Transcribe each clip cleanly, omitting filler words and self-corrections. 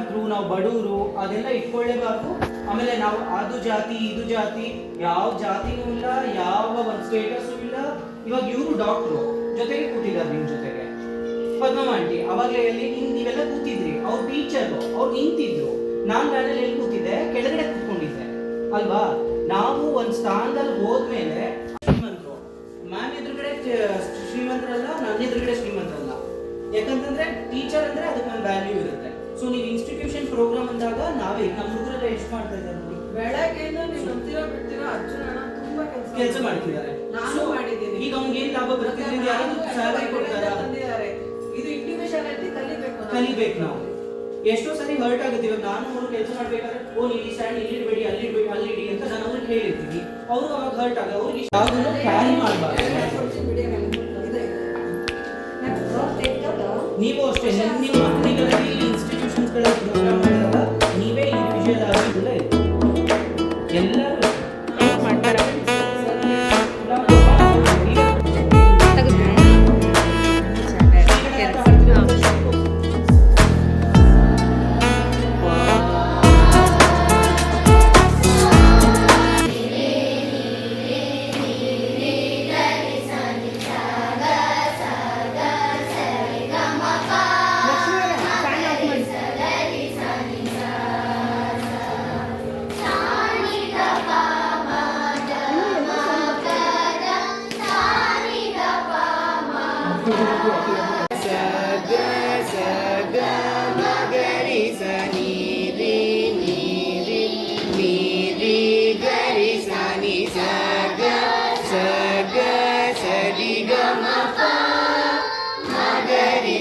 ಶ್ರೀಮಂತರು, ನಾವು ಬಡವರು ಅದೆಲ್ಲ ಇಟ್ಕೊಳ್ಳೇಬಾರ್ದು. ಆಮೇಲೆ ನಾವು ಅದು ಜಾತಿ ಇದು ಜಾತಿ ಯಾವ ಜಾತಿನೂ ಇಲ್ಲ, ಯಾವ ಒಂದು ಸ್ಟೇಟಸ್ಸು ಇಲ್ಲ. ಇವಾಗ ಇವರು ಡಾಕ್ಟ್ರು ಜೊತೆಗೆ ಕೂತಿದ್ದಾರೆ ನಿಮ್ಮ ಜೊತೆಗೆ, ಪದ್ಮಮ್ಮ ಆಂಟಿ ಅವಾಗಲೇ ಎಲ್ಲಿ ನೀವೆಲ್ಲ ಕೂತಿದ್ರಿ, ಅವ್ರು ಟೀಚರು, ಅವ್ರು ನಿಂತಿದ್ರು, ನಾನು ವ್ಯಾನಲ್ಲಿ ಎಲ್ಲಿ ಕೂತಿದ್ದೆ, ಕೆಳಗಡೆ ಕೂತ್ಕೊಂಡಿದ್ದೆ ಅಲ್ವಾ. ನಾವು ಒಂದು ಸ್ಥಾನದಲ್ಲಿ ಹೋದ್ಮೇಲೆ ಶ್ರೀಮಂತರು, ಮ್ಯಾಮ್ ಎದುರುಗಡೆ ಶ್ರೀಮಂತರಲ್ಲ, ನನ್ನ ಎದುರುಗಡೆ ಶ್ರೀಮಂತರಲ್ಲ. ಯಾಕಂತಂದ್ರೆ ಟೀಚರ್ ಅಂದ್ರೆ ಅದಕ್ಕೆ ಒಂದು ವ್ಯಾಲ್ಯೂ ಇರುತ್ತೆ. ಸೊ ನೀವು ಇನ್ಸ್ಟಿಟ್ಯೂಷನ್ ಪ್ರೋಗ್ರಾಮ್ ಅಂದಾಗ ನಾವೇ ನಮ್ಮ ಹುಡುಗರೆಲ್ಲ ಎಷ್ಟು ಮಾಡ್ತಾ ಇದ್ದಾರೆ ನೋಡಿ, ಬೆಳಗ್ಗೆಯಿಂದ ನೀವು ನಂಬ್ತಿರೋ ಬಿಡ್ತಿರೋ ಅರ್ಜುನ ತುಂಬಾ ಕೆಲಸ ಮಾಡ್ತಿದ್ದಾರೆ. ನಾನು ಮಾಡಿದ್ದೀನಿ. ಈಗ ಅವ್ನಿಗೆ ಏನ್ ಲಾಭ ಬರುತ್ತೆ, ಯಾರಾದ್ರೂ ಸ್ಯಾಲರಿ ಕೊಡ್ತಾರಾ? ತಂದಿದ್ದಾರೆ. ಇದು ಇಂಡಿವಿಜುವಲ್ ಆಗಿ ಕಲಿಬೇಕು ನಾವು. ಎಷ್ಟೋ ಸರಿ ಹರ್ಟ್ ಆಗುತ್ತೆ. ಇವಾಗ ನಾನು ಅವರು ಕೆಲಸ ಮಾಡ್ಬೇಕಾದ್ರೆ ಓ ನೀವು ಈ ಸ್ಟ್ಯಾಂಡ್ ಇಲ್ಲಿ ಇಡಬೇಡಿ, ಅಲ್ಲಿ ಇಡಬೇಡಿ, ಅಲ್ಲಿ ಇಡಿ ಅಂತ ನಾನು ಅವ್ರಿಗೆ ಹೇಳಿರ್ತೀನಿ. ಅವರು ಅವಾಗ ಹರ್ಟ್ ಆಗ ಅವ್ರಿಗೆ ಯಾವಾಗಲೂ ಕ್ಯಾರಿ ಮಾಡಬಾರ್ದು. ನೀವು ಅಷ್ಟೇ ನಿಮ್ಮ ಮಕ್ಕಳಿಗಾಗಿ ಇನ್ಸ್ಟಿಟ್ಯೂಷನ್ಸ್ಗಳ ಪ್ರೋಗ್ರಾಮ್ ಮಾಡಿದಾಗ ನೀವೇ ಇಂಡಿವಿಜುವಲ್ ಆಗಿ ಕೂಡ ಎಲ್ಲರೂ Magari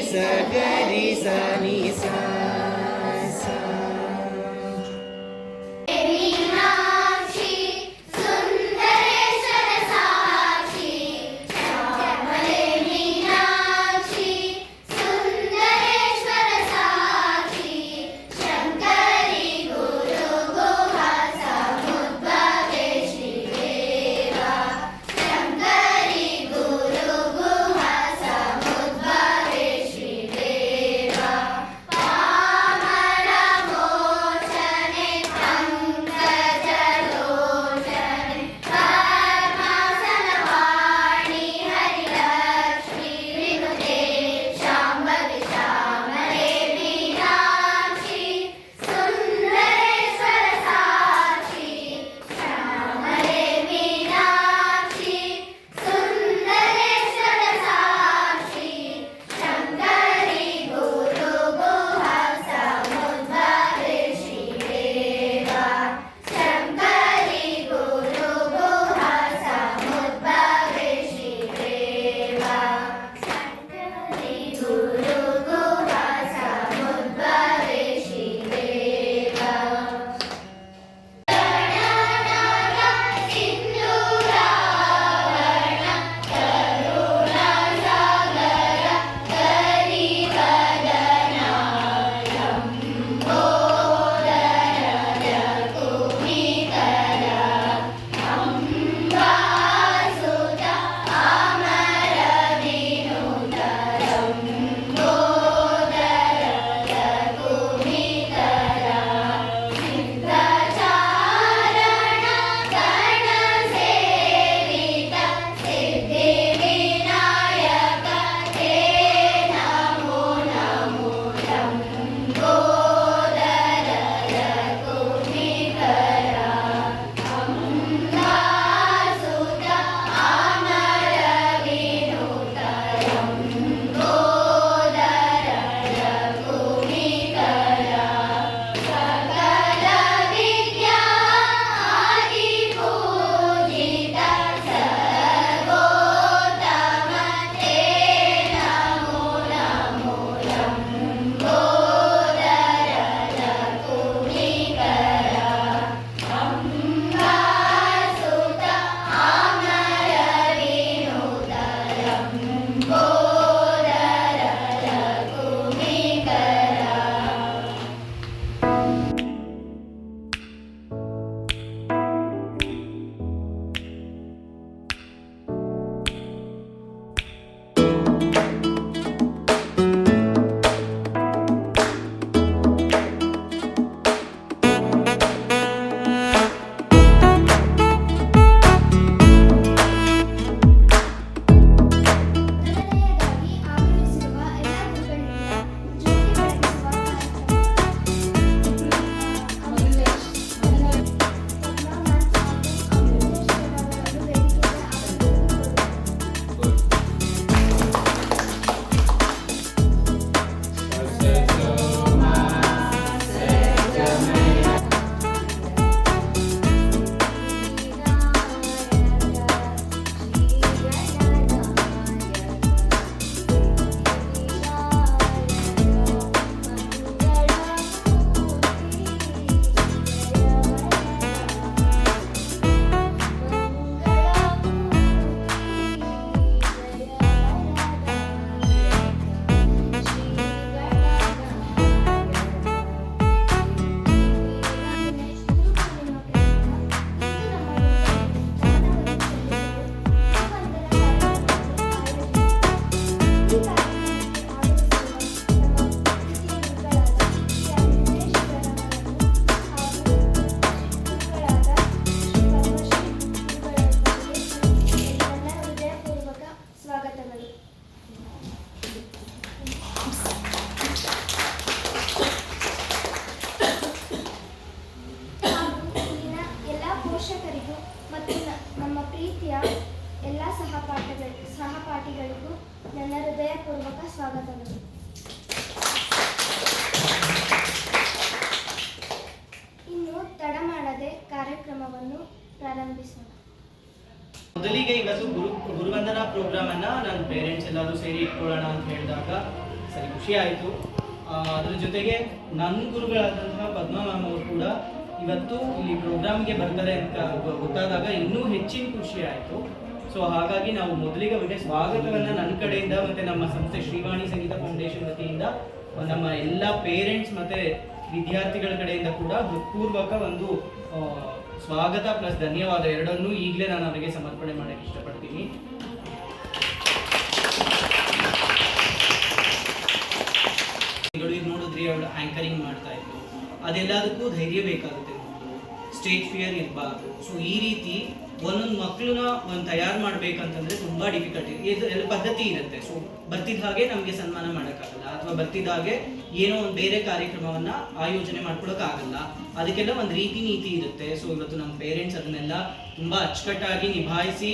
sa gari sa ni sa sa. Pa ಹೃದಯಪೂರ್ವಕ ಸ್ವಾಗತಗಳು. ಇನ್ನು ತಡ ಮಾಡದೆ ಕಾರ್ಯಕ್ರಮವನ್ನು ಪ್ರಾರಂಭಿಸೋಣ. ಮೊದಲಿಗೆ ಇವತ್ತು ಗುರುವಂದನಾ ಪ್ರೋಗ್ರಾಮ್ ಅನ್ನ ನನ್ನ ಪೇರೆಂಟ್ಸ್ ಎಲ್ಲರೂ ಸೇರಿ ಇಟ್ಕೊಳ್ಳೋಣ ಅಂತ ಹೇಳಿದಾಗ ಸರಿ ಖುಷಿ ಆಯಿತು. ಅದ್ರ ಜೊತೆಗೆ ನನ್ನ ಗುರುಗಳಾದಂತಹ ಪದ್ಮ ಮ್ಯಾಮ್ ಅವರು ಕೂಡ ಇವತ್ತು ಇಲ್ಲಿ ಪ್ರೋಗ್ರಾಮ್ಗೆ ಬರ್ತಾರೆ ಅಂತ ಗೊತ್ತಾದಾಗ ಇನ್ನೂ ಹೆಚ್ಚಿನ ಖುಷಿ ಆಯಿತು. ಸೊ ಹಾಗಾಗಿ ನಾವು ಮೊದಲಿಗೆ ಅವರಿಗೆ ಸ್ವಾಗತವನ್ನು ನನ್ನ ಕಡೆಯಿಂದ ಮತ್ತು ನಮ್ಮ ಸಂಸ್ಥೆ ಶ್ರೀವಾಣಿ ಸಂಗೀತ ಫೌಂಡೇಶನ್ ವತಿಯಿಂದ ನಮ್ಮ ಎಲ್ಲ ಪೇರೆಂಟ್ಸ್ ಮತ್ತು ವಿದ್ಯಾರ್ಥಿಗಳ ಕಡೆಯಿಂದ ಕೂಡ ಹೃತ್ಪೂರ್ವಕ ಒಂದು ಸ್ವಾಗತ ಪ್ಲಸ್ ಧನ್ಯವಾದ ಎರಡನ್ನೂ ಈಗಲೇ ನಾನು ಅವರಿಗೆ ಸಮರ್ಪಣೆ ಮಾಡೋಕ್ಕೆ ಇಷ್ಟಪಡ್ತೀನಿ. ಈಗ ನೋಡಿದ್ರಿ ಅವಳು ಆ್ಯಂಕರಿಂಗ್ ಮಾಡ್ತಾ ಇದ್ರು, ಅದೆಲ್ಲದಕ್ಕೂ ಧೈರ್ಯ ಬೇಕಾಗುತ್ತೆ, ಸ್ಟೇಜ್ ಫಿಯರ್ ಇರಬಾರ್ದು. ಸೊ ಈ ರೀತಿ ಒಂದೊಂದು ಮಕ್ಕಳನ್ನ ಒಂದು ತಯಾರು ಮಾಡ್ಬೇಕಂತಂದ್ರೆ ತುಂಬಾ ಡಿಫಿಕಲ್ಟಿ ಎಲ್ಲ ಪದ್ಧತಿ ಇರುತ್ತೆ. ಸೊ ಬರ್ತಿದ್ದ ಹಾಗೆ ನಮಗೆ ಸನ್ಮಾನ ಮಾಡೋಕ್ಕಾಗಲ್ಲ, ಅಥವಾ ಬರ್ತಿದ್ದ ಹಾಗೆ ಏನೋ ಒಂದು ಬೇರೆ ಕಾರ್ಯಕ್ರಮವನ್ನ ಆಯೋಜನೆ ಮಾಡ್ಕೊಳಕ್ಕಾಗಲ್ಲ. ಅದಕ್ಕೆಲ್ಲ ಒಂದು ರೀತಿ ನೀತಿ ಇರುತ್ತೆ. ಸೊ ಇವತ್ತು ನಮ್ಮ ಪೇರೆಂಟ್ಸ್ ಅದನ್ನೆಲ್ಲ ತುಂಬಾ ಅಚ್ಚುಕಟ್ಟಾಗಿ ನಿಭಾಯಿಸಿ,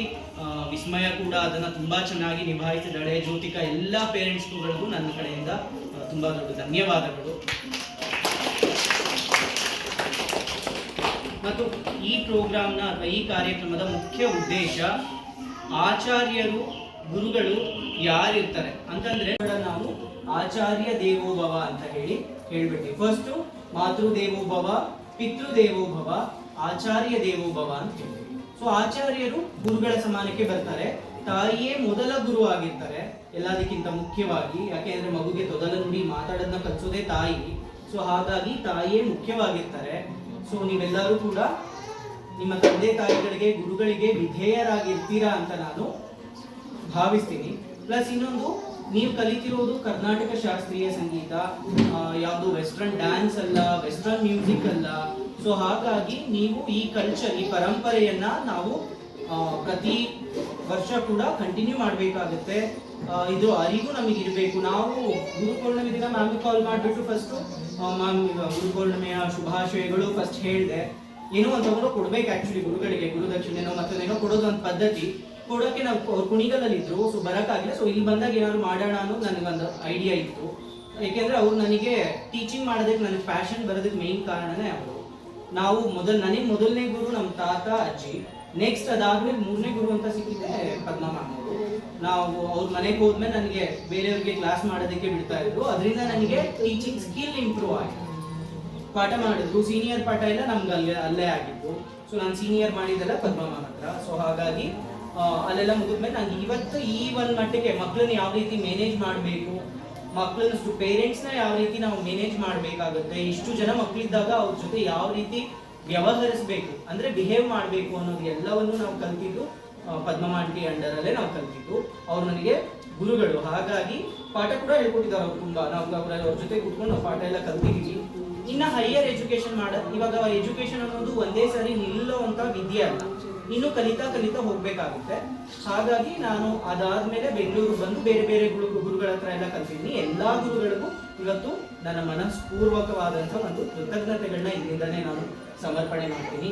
ವಿಸ್ಮಯ ಕೂಡ ಅದನ್ನ ತುಂಬಾ ಚೆನ್ನಾಗಿ ನಿಭಾಯಿಸಿದ್ದಾಳೆ. ಜ್ಯೋತಿಕಾ ಎಲ್ಲ ಪೇರೆಂಟ್ಸ್ಗಳಿಗೂ ನನ್ನ ಕಡೆಯಿಂದ ತುಂಬಾ ದೊಡ್ಡ ಧನ್ಯವಾದಗಳು. ಮತ್ತು ಈ ಪ್ರೋಗ್ರಾಮ್ನ ಅಥವಾ ಈ ಕಾರ್ಯಕ್ರಮದ ಮುಖ್ಯ ಉದ್ದೇಶ ಆಚಾರ್ಯರು ಗುರುಗಳು ಯಾರಿರ್ತಾರೆ ಅಂತಂದ್ರೆ ನಾವು ಆಚಾರ್ಯ ದೇವೋಭವ ಅಂತ ಹೇಳ್ಬಿಟ್ವಿ. ಫಸ್ಟು ಮಾತೃ ದೇವೋಭವ, ಪಿತೃ ದೇವೋಭವ, ಆಚಾರ್ಯ ದೇವೋಭವ ಅಂತ ಹೇಳ್ತೀವಿ. ಸೊ ಆಚಾರ್ಯರು ಗುರುಗಳ ಸಮಾನಕ್ಕೆ ಬರ್ತಾರೆ. ತಾಯಿಯೇ ಮೊದಲ ಗುರು ಆಗಿರ್ತಾರೆ ಎಲ್ಲದಕ್ಕಿಂತ ಮುಖ್ಯವಾಗಿ. ಯಾಕೆಂದ್ರೆ ಮಗುಗೆ ತೊದಲ ನುಡಿ ಮಾತಾಡೋದನ್ನ ಕಲಿಸೋದೇ ತಾಯಿ. ಸೊ ಹಾಗಾಗಿ ತಾಯಿಯೇ ಮುಖ್ಯವಾಗಿರ್ತಾರೆ. ಸೊ ನೀವೆಲ್ಲರೂ ಕೂಡ ನಿಮ್ಮ ತಂದೆ ತಾಯಿಗಳಿಗೆ ಗುರುಗಳಿಗೆ ವಿಧೇಯರಾಗಿರ್ತೀರಾ ಅಂತ ನಾನು ಭಾವಿಸ್ತೀನಿ. ಪ್ಲಸ್ ಇನ್ನೊಂದು, ನೀವು ಕಲಿತಿರೋದು ಕರ್ನಾಟಕ ಶಾಸ್ತ್ರೀಯ ಸಂಗೀತ, ಯಾವುದು ವೆಸ್ಟರ್ನ್ ಡ್ಯಾನ್ಸ್ ಅಲ್ಲ, ವೆಸ್ಟರ್ನ್ ಮ್ಯೂಸಿಕ್ ಅಲ್ಲ. ಸೊ ಹಾಗಾಗಿ ನೀವು ಈ ಕಲ್ಚರ್, ಈ ಪರಂಪರೆಯನ್ನ ನಾವು ಪ್ರತಿ ವರ್ಷ ಕೂಡ ಕಂಟಿನ್ಯೂ ಮಾಡಬೇಕಾಗುತ್ತೆ. ಇದು ಅರಿವು ನಮಗಿರಬೇಕು. ನಾವು ಗುರುಪೌರ್ಣಿಮೆ ದಿನ ಮ್ಯಾಮ್ ಕಾಲ್ ಮಾಡಿಬಿಟ್ಟು ಫಸ್ಟು ಮ್ಯಾಮ್ ಗುರುಪೌರ್ಣಿಮೆಯ ಶುಭಾಶಯಗಳು ಫಸ್ಟ್ ಹೇಳಿದೆ. ಏನೋ ಒಂದು ತಗೊಂಡು ಕೊಡ್ಬೇಕು ಆ್ಯಕ್ಚುಲಿ ಗುರುಗಳಿಗೆ, ಗುರುದಕ್ಷಿಣೆನೋ ಮತ್ತೊಂದೇನೋ ಕೊಡೋದು ಒಂದು ಪದ್ಧತಿ. ಕೊಡೋಕ್ಕೆ ನಾವು ಅವ್ರು ಕುಣಿಗಲಲ್ಲಿದ್ದರು, ಸೊ ಬರೋಕ್ಕಾಗಿಲ್ಲ. ಸೊ ಇಲ್ಲಿ ಬಂದಾಗ ಏನಾದ್ರು ಮಾಡೋಣ ಅನ್ನೋದು ನನಗೊಂದು ಐಡಿಯಾ ಇತ್ತು. ಏಕೆಂದರೆ ಅವ್ರು ನನಗೆ ಟೀಚಿಂಗ್ ಮಾಡೋದಕ್ಕೆ, ನನಗೆ ಫ್ಯಾಷನ್ ಬರೋದಕ್ಕೆ ಮೇಯ್ನ್ ಕಾರಣನೇ ಅವರು. ನಾವು ನನಗೆ ಮೊದಲನೇ ಗುರು ನಮ್ಮ ತಾತ ಅಜ್ಜಿ, ನೆಕ್ಸ್ಟ್ ಅದಾದ್ಮೇಲೆ ಮೂರನೇ ಗುರು ಅಂತ ಸಿಕ್ಕಿದೆ ಪದ್ಮ ಮ್ಯಾಮ್ ಅವರು. ನಾವು ಅವ್ರ ಮನೆಗೆ ಹೋದ್ಮೇಲೆ ನನಗೆ ಬೇರೆಯವ್ರಿಗೆ ಕ್ಲಾಸ್ ಮಾಡೋದಕ್ಕೆ ಬಿಡ್ತಾ ಇದ್ರು. ಅದರಿಂದ ನನಗೆ ಟೀಚಿಂಗ್ ಸ್ಕಿಲ್ ಇಂಪ್ರೂವ್ ಆಯಿತು. ಪಾಠ ಮಾಡಿದ್ರು, ಸೀನಿಯರ್ ಪಾಠ ಎಲ್ಲ ನಮ್ಗೆ ಅಲ್ಲೇ ಆಗಿತ್ತು. ಸೊ ನಾನು ಸೀನಿಯರ್ ಮಾಡಿದ್ದೆಲ್ಲ ಪದ್ಮ ಮ್ಯಾಮ್ ಹತ್ರ. ಸೊ ಹಾಗಾಗಿ ಅಲ್ಲೆಲ್ಲ ಮುಗಿದ್ಮೇಲೆ ನಂಗೆ ಇವತ್ತು ಈ ಒಂದು ಮಟ್ಟಿಗೆ ಮಕ್ಕಳನ್ನ ಯಾವ ರೀತಿ ಮ್ಯಾನೇಜ್ ಮಾಡಬೇಕು, ಮಕ್ಕಳನ್ನಷ್ಟು ಪೇರೆಂಟ್ಸ್ನ ಯಾವ ರೀತಿ ನಾವು ಮ್ಯಾನೇಜ್ ಮಾಡಬೇಕಾಗುತ್ತೆ, ಇಷ್ಟು ಜನ ಮಕ್ಕಳಿದ್ದಾಗ ಅವ್ರ ಜೊತೆ ಯಾವ ರೀತಿ ವ್ಯವಹರಿಸಬೇಕು ಅಂದ್ರೆ ಬಿಹೇವ್ ಮಾಡಬೇಕು ಅನ್ನೋದು ಎಲ್ಲವನ್ನು ನಾವು ಕಲ್ತಿದ್ದು ಪದ್ಮ ಆಂಟಿ ಅಂಡರಲ್ಲೇ ನಾವು ಕಲ್ತಿದ್ದು. ಅವ್ರು ನನಗೆ ಗುರುಗಳು. ಹಾಗಾಗಿ ಪಾಠ ಕೂಡ ಹೇಳ್ಕೊಟ್ಟಿದ್ದಾರೆ ಅವ್ರು ತುಂಬಾ. ನಾವು ಅವ್ರ ಜೊತೆ ಕೂತ್ಕೊಂಡು ನಾವು ಪಾಠ ಎಲ್ಲ ಕಲ್ತಿದ್ದೀವಿ. ಇನ್ನು ಹೈಯರ್ ಎಜುಕೇಶನ್ ಇವಾಗ ಎಜುಕೇಶನ್ ಅನ್ನೋದು ಒಂದೇ ಸಾರಿ ನಿಲ್ಲುವಂತ ವಿದ್ಯೆ ಅಲ್ಲ, ಇನ್ನು ಕಲಿತಾ ಹೋಗ್ಬೇಕಾಗುತ್ತೆ. ಹಾಗಾಗಿ ನಾನು ಅದಾದ್ಮೇಲೆ ಬೆಂಗಳೂರು ಬಂದು ಬೇರೆ ಬೇರೆ ಗುರುಗಳ ಹತ್ರ ಎಲ್ಲ ಕಲ್ತಿದ್ದೀನಿ. ಎಲ್ಲಾ ಗುರುಗಳಿಗೂ ಇವತ್ತು ನನ್ನ ಮನಸ್ಪೂರ್ವಕವಾದಂತಹ ಒಂದು ಕೃತಜ್ಞತೆಗಳನ್ನ ಇದರಿಂದನೇ ನಾನು ಸಮರ್ಪಣೆ ಮಾಡ್ತೀನಿ.